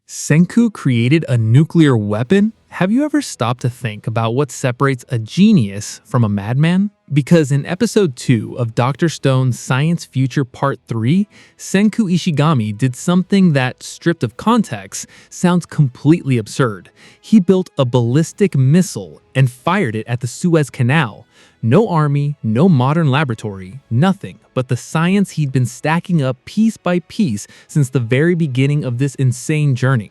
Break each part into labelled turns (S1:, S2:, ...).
S1: Senku created a nuclear weapon? Have you ever stopped to think about what separates a genius from a madman? Because in episode 2 of Dr. Stone's Science Future Part 3, Senku Ishigami did something that, stripped of context, sounds completely absurd. He built a ballistic missile and fired it at the Suez Canal. No army, no modern laboratory, nothing but the science he'd been stacking up piece by piece since the very beginning of this insane journey.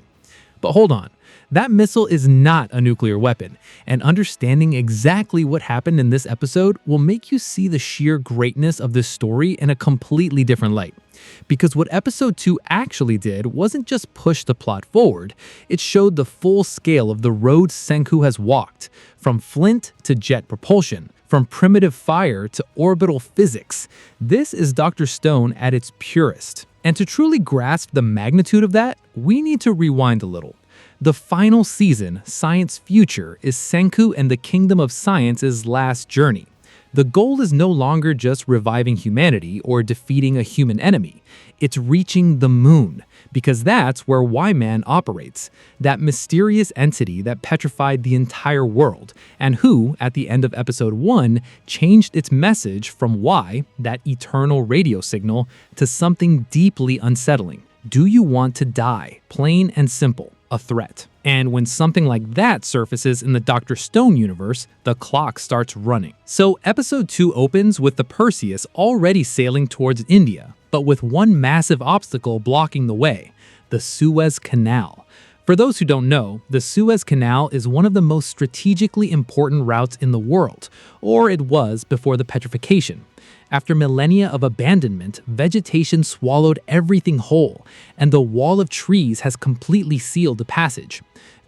S1: But hold on, that missile is not a nuclear weapon, and understanding exactly what happened in this episode will make you see the sheer greatness of this story in a completely different light. Because what episode 2 actually did wasn't just push the plot forward, it showed the full scale of the road Senku has walked, from flint to jet propulsion, from primitive fire to orbital physics. This is Dr. Stone at its purest. And to truly grasp the magnitude of that, we need to rewind a little. The final season, Science Future, is Senku and the Kingdom of Science's last journey. The goal is no longer just reviving humanity or defeating a human enemy. It's reaching the moon, because that's where Y-Man operates, that mysterious entity that petrified the entire world, and who, at the end of episode 1, changed its message from Y, that eternal radio signal, to something deeply unsettling. Do you want to die? Plain and simple. A threat. And when something like that surfaces in the Dr. Stone universe, the clock starts running. So episode 2 opens with the Perseus already sailing towards India, but with one massive obstacle blocking the way: the Suez Canal. For those who don't know, the Suez Canal is one of the most strategically important routes in the world, or it was before the petrification. After millennia of abandonment, vegetation swallowed everything whole, and the wall of trees has completely sealed the passage.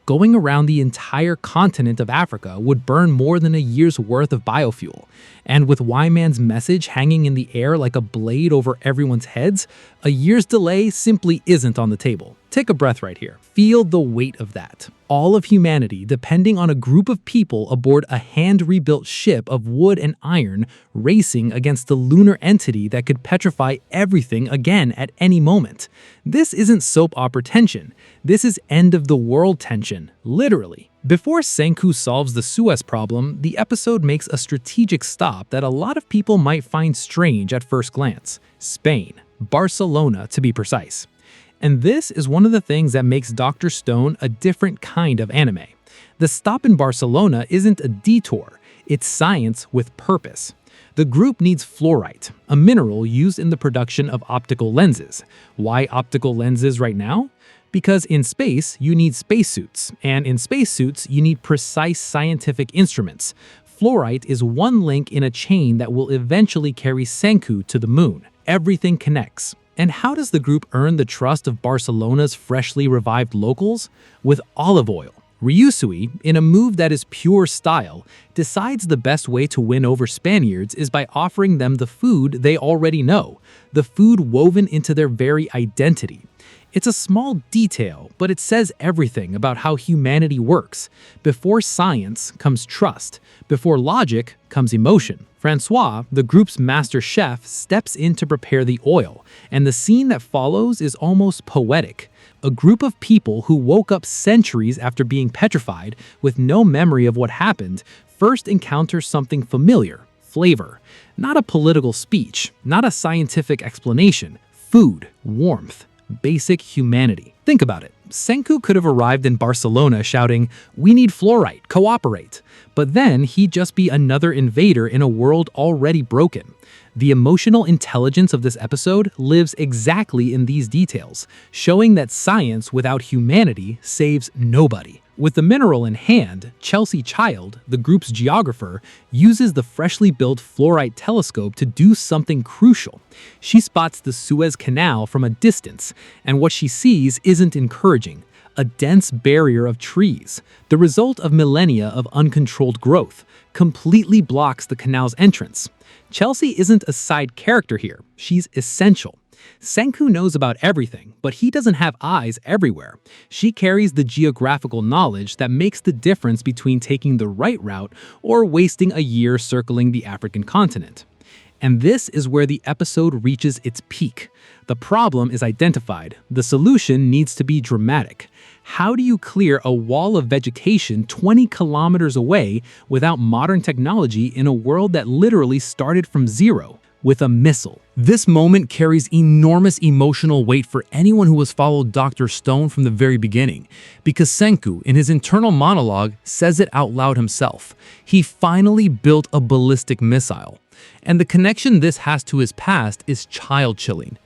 S1: Going around the entire continent of Africa would burn more than a year's worth of biofuel. And with Y-Man's message hanging in the air like a blade over everyone's heads, a year's delay simply isn't on the table. Take a breath right here. Feel the weight of that. All of humanity depending on a group of people aboard a hand-rebuilt ship of wood and iron racing against the lunar entity that could petrify everything again at any moment. This isn't soap opera tension. This is end-of-the-world tension, literally. Before Senku solves the Suez problem, the episode makes a strategic stop that a lot of people might find strange at first glance. Spain. Barcelona, to be precise. And this is one of the things that makes Dr. Stone a different kind of anime. The stop in Barcelona isn't a detour, it's science with purpose. The group needs fluorite, a mineral used in the production of optical lenses. Why optical lenses right now? Because in space, you need spacesuits, and in spacesuits, you need precise scientific instruments. Fluorite is one link in a chain that will eventually carry Senku to the moon. Everything connects. And how does the group earn the trust of Barcelona's freshly revived locals? With olive oil. Ryusui, in a move that is pure style, decides the best way to win over Spaniards is by offering them the food they already know, the food woven into their very identity. It's a small detail, but it says everything about how humanity works. Before science comes trust. Before logic comes emotion. Francois, the group's master chef, steps in to prepare the oil, and the scene that follows is almost poetic. A group of people who woke up centuries after being petrified, with no memory of what happened, first encounter something familiar: flavor. Not a political speech, not a scientific explanation. Food, warmth, basic humanity. Think about it. Senku could have arrived in Barcelona shouting, "We need fluorite, cooperate." But then he'd just be another invader in a world already broken. The emotional intelligence of this episode lives exactly in these details, showing that science without humanity saves nobody. With the mineral in hand, Chelsea Child, the group's geographer, uses the freshly built fluorite telescope to do something crucial. She spots the Suez Canal from a distance, and what she sees isn't encouraging: a dense barrier of trees, the result of millennia of uncontrolled growth, completely blocks the canal's entrance. Chelsea isn't a side character here, she's essential. Senku knows about everything, but he doesn't have eyes everywhere. She carries the geographical knowledge that makes the difference between taking the right route or wasting a year circling the African continent. And this is where the episode reaches its peak. The problem is identified. The solution needs to be dramatic. How do you clear a wall of vegetation 20 kilometers away without modern technology in a world that literally started from zero? With a missile. This moment carries enormous emotional weight for anyone who has followed Dr. Stone from the very beginning, because Senku, in his internal monologue, says it out loud himself. He finally built a ballistic missile. And the connection this has to his past is child-chilling.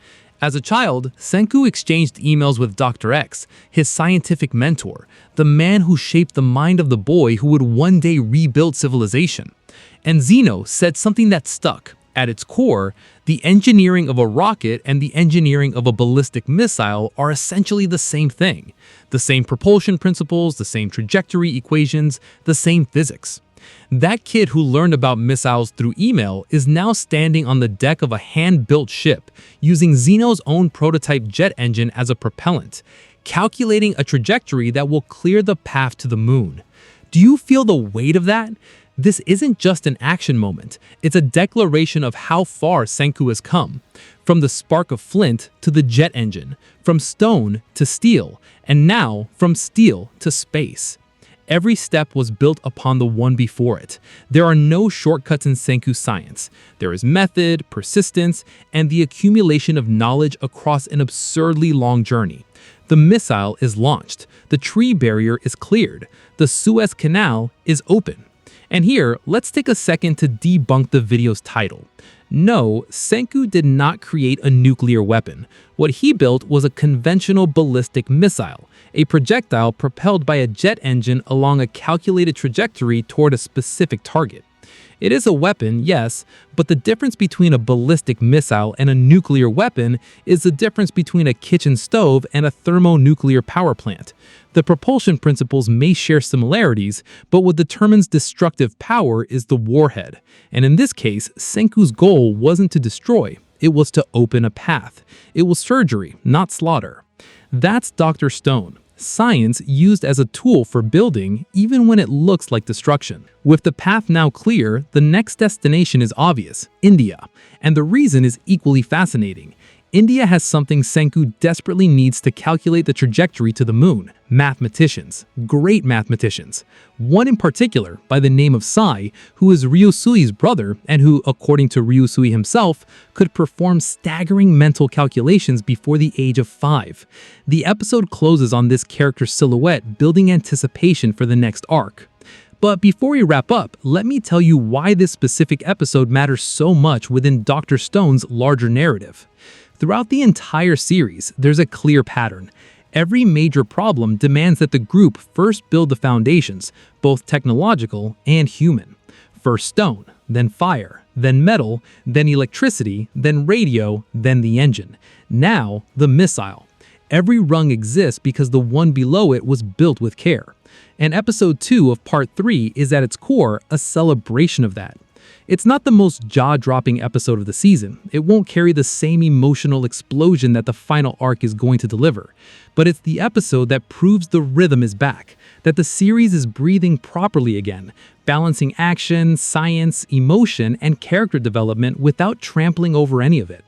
S1: As a child, Senku exchanged emails with Dr. X, his scientific mentor, the man who shaped the mind of the boy who would one day rebuild civilization. And Zeno said something that stuck. At its core, the engineering of a rocket and the engineering of a ballistic missile are essentially the same thing. The same propulsion principles, the same trajectory equations, the same physics. That kid who learned about missiles through email is now standing on the deck of a hand-built ship, using Zeno's own prototype jet engine as a propellant, calculating a trajectory that will clear the path to the moon. Do you feel the weight of that? This isn't just an action moment, it's a declaration of how far Senku has come. From the spark of flint to the jet engine, from stone to steel, and now from steel to space. Every step was built upon the one before it. There are no shortcuts in Senku science. There is method, persistence, and the accumulation of knowledge across an absurdly long journey. The missile is launched, the tree barrier is cleared, the Suez Canal is open. And here, let's take a second to debunk the video's title. No, Senku did not create a nuclear weapon. What he built was a conventional ballistic missile, a projectile propelled by a jet engine along a calculated trajectory toward a specific target. It is a weapon, yes, but the difference between a ballistic missile and a nuclear weapon is the difference between a kitchen stove and a thermonuclear power plant. The propulsion principles may share similarities, but what determines destructive power is the warhead. And in this case, Senku's goal wasn't to destroy, it was to open a path. It was surgery, not slaughter. That's Dr. Stone. Science used as a tool for building, even when it looks like destruction. With the path now clear, the next destination is obvious: India. And the reason is equally fascinating. India has something Senku desperately needs to calculate the trajectory to the moon: mathematicians. Great mathematicians. One in particular, by the name of Sai, who is Ryusui's brother and who, according to Ryusui himself, could perform staggering mental calculations before the age of 5. The episode closes on this character's silhouette, building anticipation for the next arc. But before we wrap up, let me tell you why this specific episode matters so much within Dr. Stone's larger narrative. Throughout the entire series, there's a clear pattern. Every major problem demands that the group first build the foundations, both technological and human. First stone, then fire, then metal, then electricity, then radio, then the engine. Now, the missile. Every rung exists because the one below it was built with care. And episode 2 of part 3 is at its core a celebration of that. It's not the most jaw-dropping episode of the season. It won't carry the same emotional explosion that the final arc is going to deliver. But it's the episode that proves the rhythm is back, that the series is breathing properly again, balancing action, science, emotion, and character development without trampling over any of it.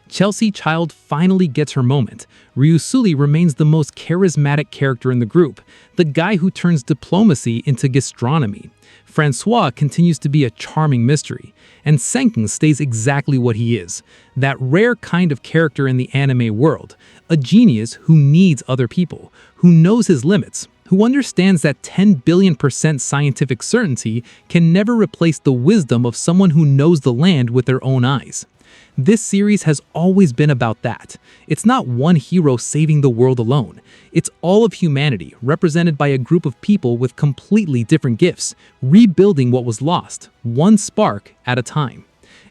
S1: Chelsea Child finally gets her moment. Ryusui remains the most charismatic character in the group, the guy who turns diplomacy into gastronomy. Francois continues to be a charming mystery, and Senku stays exactly what he is, that rare kind of character in the anime world, a genius who needs other people, who knows his limits, who understands that 10 billion% scientific certainty can never replace the wisdom of someone who knows the land with their own eyes. This series has always been about that. It's not one hero saving the world alone. It's all of humanity, represented by a group of people with completely different gifts, rebuilding what was lost, one spark at a time.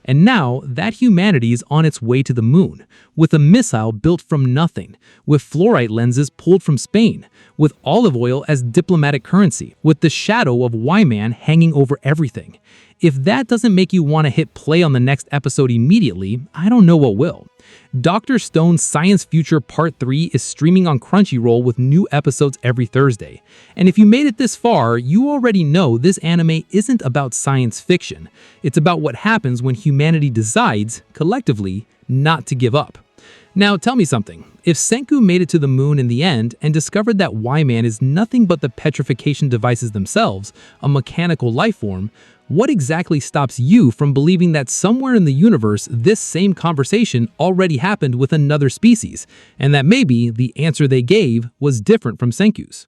S1: And now, that humanity is on its way to the moon, with a missile built from nothing, with fluorite lenses pulled from Spain, with olive oil as diplomatic currency, with the shadow of Y-Man hanging over everything. If that doesn't make you want to hit play on the next episode immediately, I don't know what will. Dr. Stone's Science Future Part 3 is streaming on Crunchyroll with new episodes every Thursday. And if you made it this far, you already know this anime isn't about science fiction. It's about what happens when humanity decides, collectively, not to give up. Now tell me something. If Senku made it to the moon in the end and discovered that Y-Man is nothing but the petrification devices themselves, a mechanical life form, what exactly stops you from believing that somewhere in the universe this same conversation already happened with another species, and that maybe the answer they gave was different from Senku's?